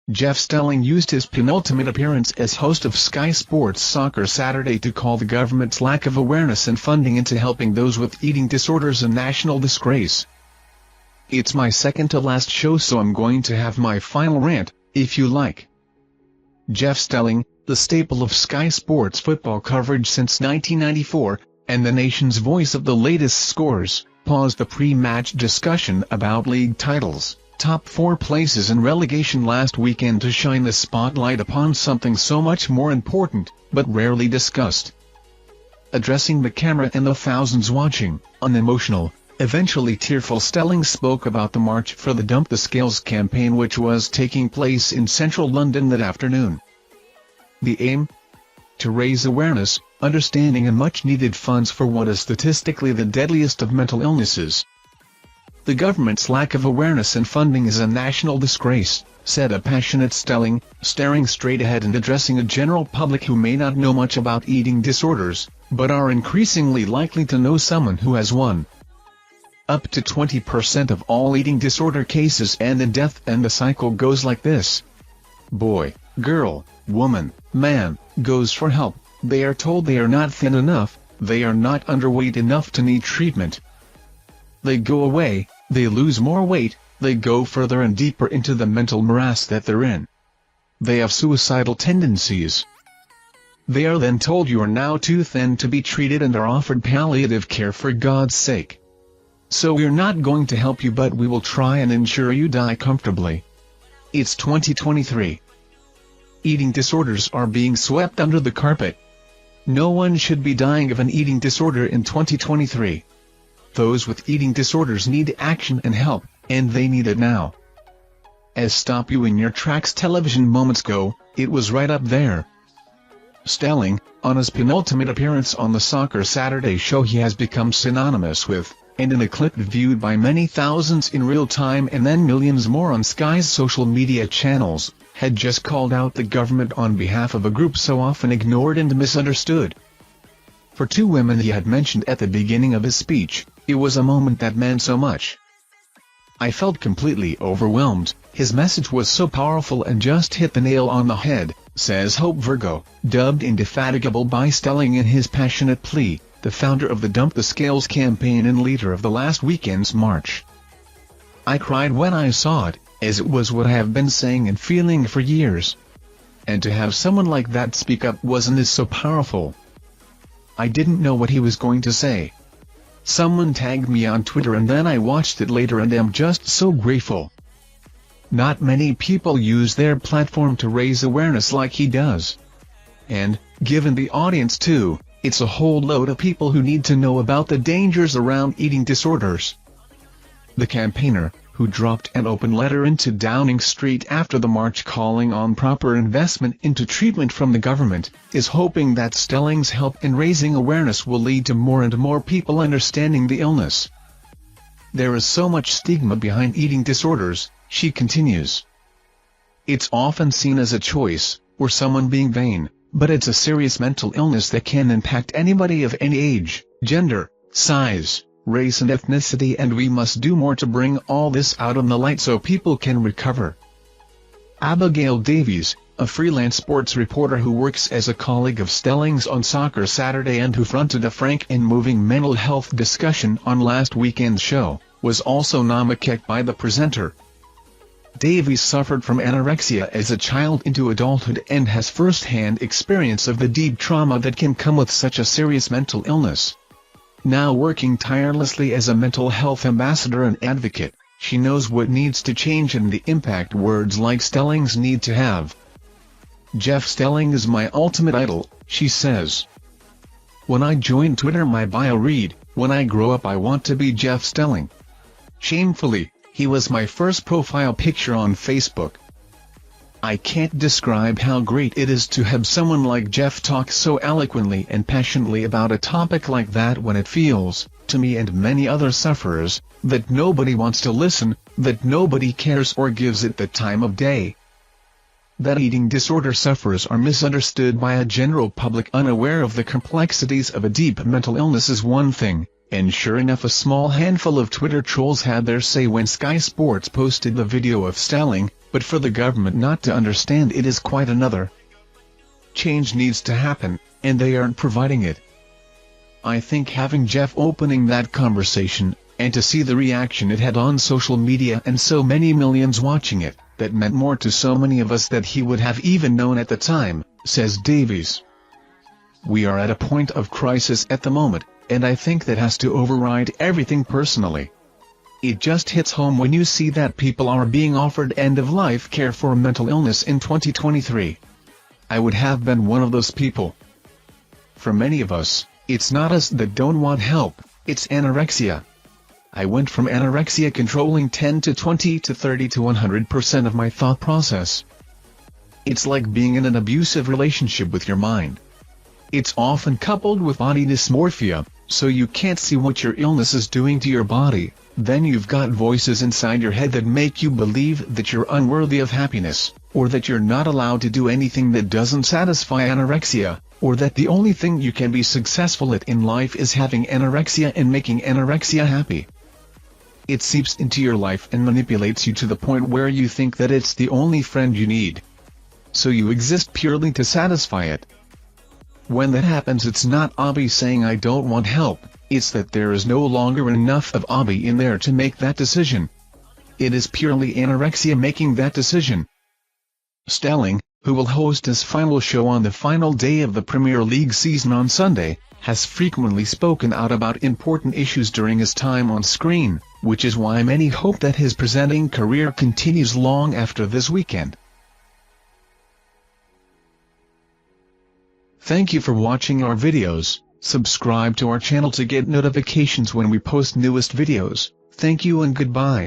Jeff Stelling used his penultimate appearance as host of Sky Sports Soccer Saturday to call the government's lack of awareness and funding into helping those with eating disorders a national disgrace. "It's my second to last show, so I'm going to have my final rant, if you like." Jeff Stelling, the staple of Sky Sports football coverage since 1994, and the nation's voice of the latest scores, paused the pre-match discussion about league titles, top four places and relegation last weekend to shine the spotlight upon something so much more important, but rarely discussed. Addressing the camera and the thousands watching, unemotional, eventually tearful, Stelling spoke about the March for the Dump the Scales campaign which was taking place in central London that afternoon. The aim? To raise awareness, understanding and much-needed funds for what is statistically the deadliest of mental illnesses. "The government's lack of awareness and funding is a national disgrace," said a passionate Stelling, staring straight ahead and addressing a general public who may not know much about eating disorders, but are increasingly likely to know someone who has one. Up to 20% of all eating disorder cases end in death, and the cycle goes like this. Boy, girl, woman, man, goes for help. They are told they are not thin enough, they are not underweight enough to need treatment. They go away, they lose more weight, they go further and deeper into the mental morass that they're in. They have suicidal tendencies. They are then told you are now too thin to be treated and are offered palliative care for God's sake. So we're not going to help you, but we will try and ensure you die comfortably. It's 2023. Eating disorders are being swept under the carpet. No one should be dying of an eating disorder in 2023. Those with eating disorders need action and help, and they need it now. As Stop You in Your Tracks television moments go, it was right up there. Stelling, on his penultimate appearance on the Soccer Saturday show, he has become synonymous with, and in a clip viewed by many thousands in real time and then millions more on Sky's social media channels, had just called out the government on behalf of a group so often ignored and misunderstood. For two women he had mentioned at the beginning of his speech, it was a moment that meant so much. "I felt completely overwhelmed, his message was so powerful and just hit the nail on the head," says Hope Virgo, dubbed Indefatigable by Stelling in his passionate plea, the founder of the Dump the Scales campaign and leader of the last weekend's march. "I cried when I saw it, as it was what I have been saying and feeling for years. And to have someone like that speak up wasn't so powerful. I didn't know what he was going to say. Someone tagged me on Twitter and then I watched it later and am just so grateful. Not many people use their platform to raise awareness like he does. And, given the audience too, it's a whole load of people who need to know about the dangers around eating disorders." The campaigner, who dropped an open letter into Downing Street after the march calling on proper investment into treatment from the government, is hoping that Stelling's help in raising awareness will lead to more and more people understanding the illness. "There is so much stigma behind eating disorders," she continues. "It's often seen as a choice, or someone being vain, but it's a serious mental illness that can impact anybody of any age, gender, size, race and ethnicity, and we must do more to bring all this out on the light so people can recover." Abigail Davies, a freelance sports reporter who works as a colleague of Stelling's on Soccer Saturday and who fronted a frank and moving mental health discussion on last weekend's show, was also namakecked by the presenter. Davies suffered from anorexia as a child into adulthood and has first-hand experience of the deep trauma that can come with such a serious mental illness. Now working tirelessly as a mental health ambassador and advocate, she knows what needs to change and the impact words like Stelling's need to have. "Jeff Stelling is my ultimate idol," she says. "When I joined Twitter my bio read, 'When I grow up I want to be Jeff Stelling.' Shamefully, he was my first profile picture on Facebook. I can't describe how great it is to have someone like Jeff talk so eloquently and passionately about a topic like that when it feels, to me and many other sufferers, that nobody wants to listen, that nobody cares or gives it the time of day. That eating disorder sufferers are misunderstood by a general public unaware of the complexities of a deep mental illness is one thing, and sure enough a small handful of Twitter trolls had their say when Sky Sports posted the video of Stelling, but for the government not to understand it is quite another. Change needs to happen, and they aren't providing it. I think having Jeff opening that conversation, and to see the reaction it had on social media and so many millions watching it, that meant more to so many of us that he would have even known at the time, says Davies. We are at a point of crisis at the moment, and I think that has to override everything personally. It just hits home when you see that people are being offered end-of-life care for mental illness in 2023. I would have been one of those people. For many of us, it's not us that don't want help, it's anorexia. I went from anorexia controlling 10 to 20 to 30 to 100% of my thought process. It's like being in an abusive relationship with your mind. It's often coupled with body dysmorphia, so you can't see what your illness is doing to your body. Then you've got voices inside your head that make you believe that you're unworthy of happiness, or that you're not allowed to do anything that doesn't satisfy anorexia, or that the only thing you can be successful at in life is having anorexia and making anorexia happy. It seeps into your life and manipulates you to the point where you think that it's the only friend you need. So you exist purely to satisfy it. When that happens, it's not Abby saying I don't want help, it's that there is no longer enough of Abby in there to make that decision. It is purely anorexia making that decision. Stelling, who will host his final show on the final day of the Premier League season on Sunday, has frequently spoken out about important issues during his time on screen, which is why many hope that his presenting career continues long after this weekend. Thank you for watching our videos. Subscribe to our channel to get notifications when we post newest videos. Thank you and goodbye.